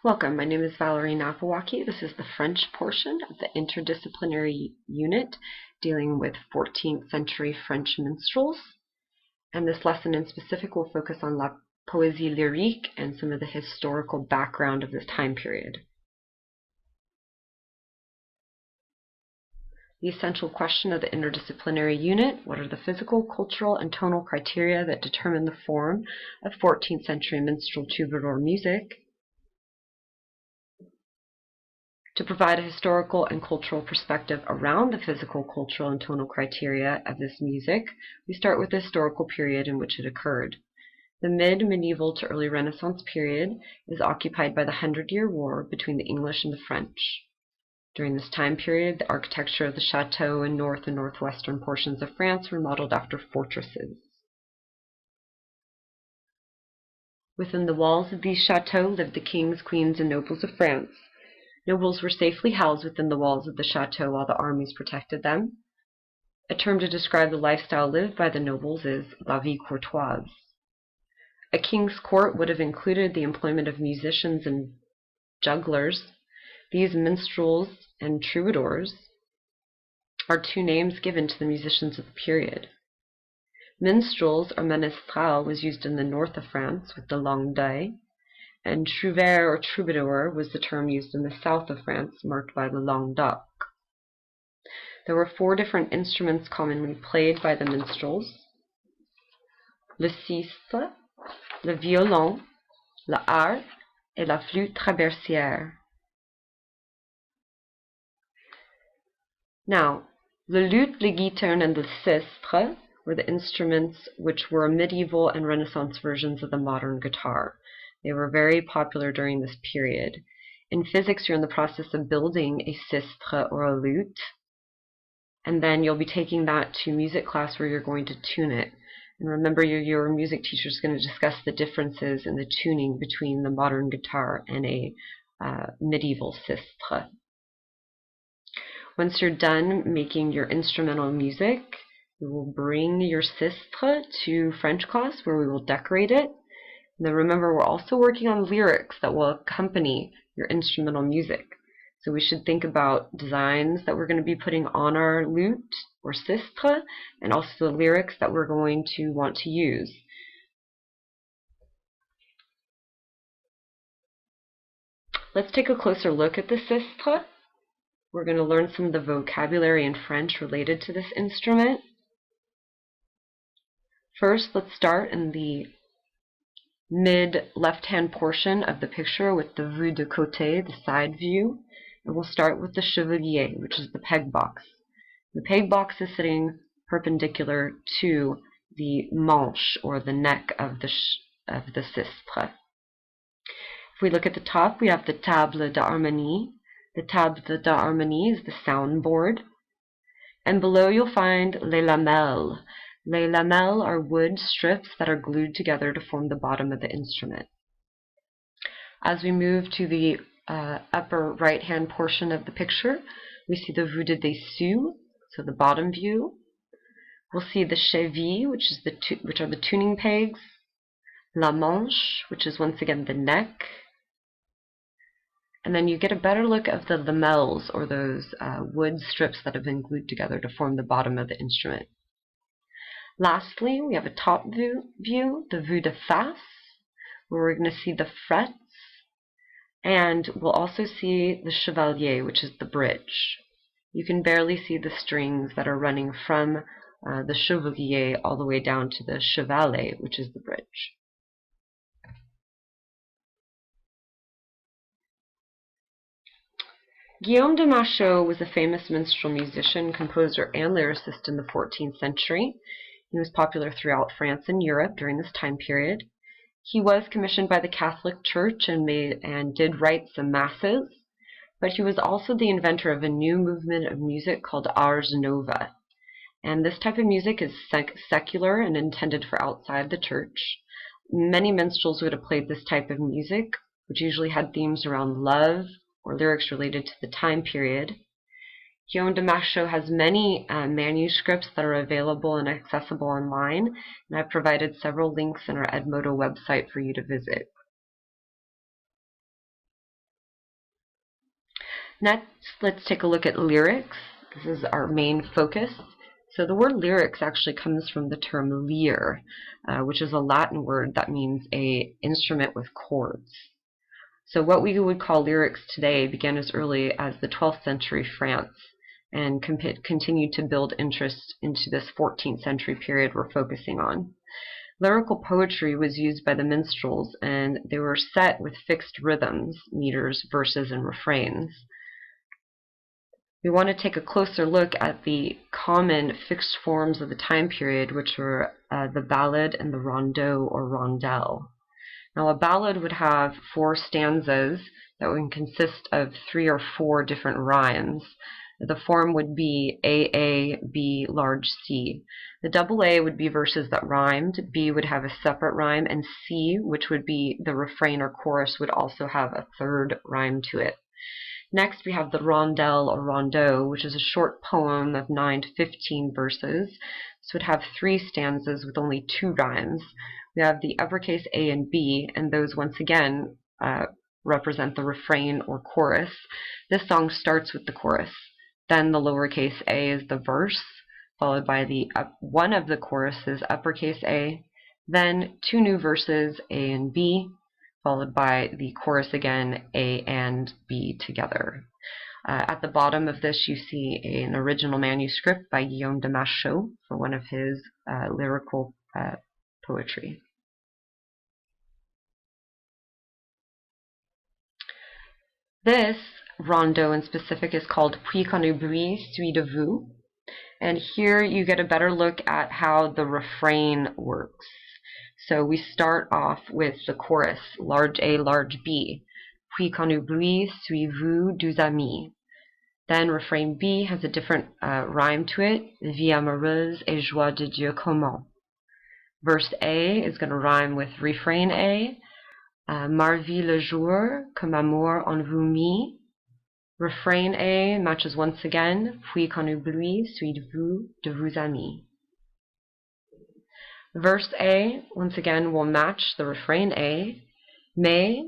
Welcome, my name is Valerie Napawaki. This is the French portion of the interdisciplinary unit dealing with 14th century French minstrels. And this lesson in specific will focus on la poésie lyrique and some of the historical background of this time period. The essential question of the interdisciplinary unit: what are the physical, cultural, and tonal criteria that determine the form of 14th century minstrel troubadour music? To provide a historical and cultural perspective around the physical, cultural, and tonal criteria of this music, we start with the historical period in which it occurred. The mid-medieval to early Renaissance period is occupied by the Hundred-Year War between the English and the French. During this time period, the architecture of the chateau in north and northwestern portions of France were modeled after fortresses. Within the walls of these chateaux lived the kings, queens, and nobles of France. Nobles were safely housed within the walls of the chateau while the armies protected them. A term to describe the lifestyle lived by the nobles is la vie courtoise. A king's court would have included the employment of musicians and jugglers. These minstrels and troubadours are two names given to the musicians of the period. Minstrels or Minstrels was used in the north of France with the langue d'oeil, and trouvère or troubadour was the term used in the south of France, marked by the langue d'oc. There were four different instruments commonly played by the minstrels: le sistre, le violon, la harpe, et la flûte traversière. Now, the lute, le guiterne, and the sistre were the instruments which were medieval and Renaissance versions of the modern guitar. They were very popular during this period. In physics, you're in the process of building a sistre or a lute, and then you'll be taking that to music class where you're going to tune it. And remember, your music teacher is going to discuss the differences in the tuning between the modern guitar and a medieval sistre. Once you're done making your instrumental music, you will bring your sistre to French class where we will decorate it. And then remember, we're also working on lyrics that will accompany your instrumental music. So we should think about designs that we're going to be putting on our lute or sistre, and also the lyrics that we're going to want to use. Let's take a closer look at the sistre. We're going to learn some of the vocabulary in French related to this instrument. First, let's start in the mid left-hand portion of the picture with the vue de côté, the side view. And we'll start with the chevalier, which is the peg box. The peg box is sitting perpendicular to the manche, or the neck of the sistre. If we look at the top, we have the table d'harmonie. The table d'harmonie is the soundboard. And below you'll find les lamelles. Les lamelles are wood strips that are glued together to form the bottom of the instrument. As we move to the upper right-hand portion of the picture, we see the vue de dessus, so the bottom view. We'll see the cheville, which are the tuning pegs, la manche, which is once again the neck, and then you get a better look of the lamelles, or those wood strips that have been glued together to form the bottom of the instrument. Lastly, we have a top view, the vue de face, where we're going to see the frets, and we'll also see the chevalier, which is the bridge. You can barely see the strings that are running from the chevalier all the way down to the chevalet, which is the bridge. Guillaume de Machaut was a famous minstrel musician, composer, and lyricist in the 14th century. He was popular throughout France and Europe during this time period. He was commissioned by the Catholic Church and did write some masses, but he was also the inventor of a new movement of music called Ars Nova. And this type of music is secular and intended for outside the church. Many minstrels would have played this type of music, which usually had themes around love or lyrics related to the time period. Guillaume de Machaut has many manuscripts that are available and accessible online, and I've provided several links in our Edmodo website for you to visit. Next, let's take a look at lyrics. This is our main focus. So the word lyrics actually comes from the term lyre, which is a Latin word that means an instrument with chords. So what we would call lyrics today began as early as the 12th century France and continued to build interest into this 14th century period we're focusing on. Lyrical poetry was used by the minstrels, and they were set with fixed rhythms, meters, verses, and refrains. We want to take a closer look at the common fixed forms of the time period, which were the ballad and the rondeau or rondel. Now, a ballad would have 4 stanzas that would consist of 3 or 4 different rhymes. The form would be A, B, large C. The double A would be verses that rhymed, B would have a separate rhyme, and C, which would be the refrain or chorus, would also have a 3rd rhyme to it. Next, we have the rondel or rondeau, which is a short poem of 9 to 15 verses. This would have 3 stanzas with only 2 rhymes. We have the uppercase A and B, and those once again represent the refrain or chorus. This song starts with the chorus. Then the lowercase a is the verse, followed by the one of the choruses, uppercase A. Then 2 new verses, A and B, followed by the chorus again, A and B together. At the bottom of this, you see an original manuscript by Guillaume de Machaut for one of his lyrical poetry. This rondeau in specific is called Puis qu'un bruit suit de vous, and here you get a better look at how the refrain works. So we start off with the chorus, large A, large B. Puis qu'un bruit suivez-vous deux amis. Then refrain B has a different rhyme to it, vie amoureuse et joie de Dieu comment. Verse A is going to rhyme with refrain A, marvi le jour comme amour en vous mis. Refrain A matches once again, puis qu'un bruit suivez-vous de vos amis. Verse A, once again, will match the refrain A, mais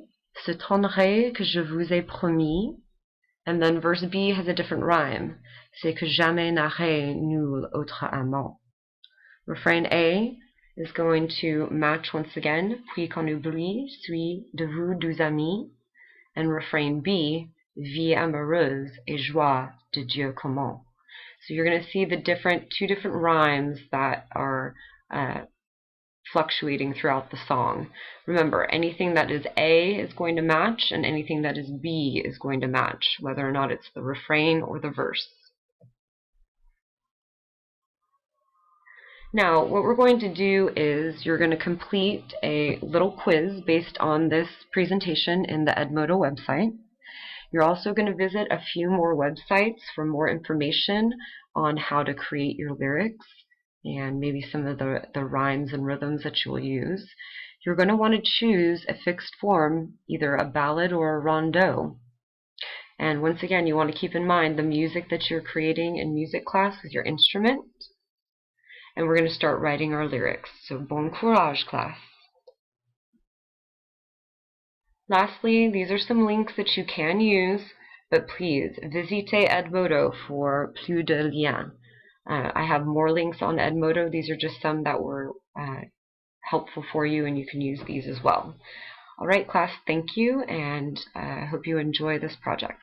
s'étonnerait que je vous ai promis. And then verse B has a different rhyme, c'est que jamais n'aurai nul autre amant. Refrain A is going to match once again, puis qu'un bruit suit de vous deux amis. And refrain B, vie amoureuse et joie de Dieu comment. So you're going to see the 2 different rhymes that are fluctuating throughout the song. Remember, anything that is A is going to match, and anything that is B is going to match, whether or not it's the refrain or the verse. Now, what we're going to do is you're going to complete a little quiz based on this presentation in the Edmodo website. You're also going to visit a few more websites for more information on how to create your lyrics and maybe some of the rhymes and rhythms that you will use. You're going to want to choose a fixed form, either a ballad or a rondeau. And once again, you want to keep in mind the music that you're creating in music class with your instrument. And we're going to start writing our lyrics. So bon courage, class. Lastly, these are some links that you can use, but please, visitez Edmodo for plus de liens. I have more links on Edmodo. These are just some that were helpful for you, and you can use these as well. All right, class, thank you, and I hope you enjoy this project.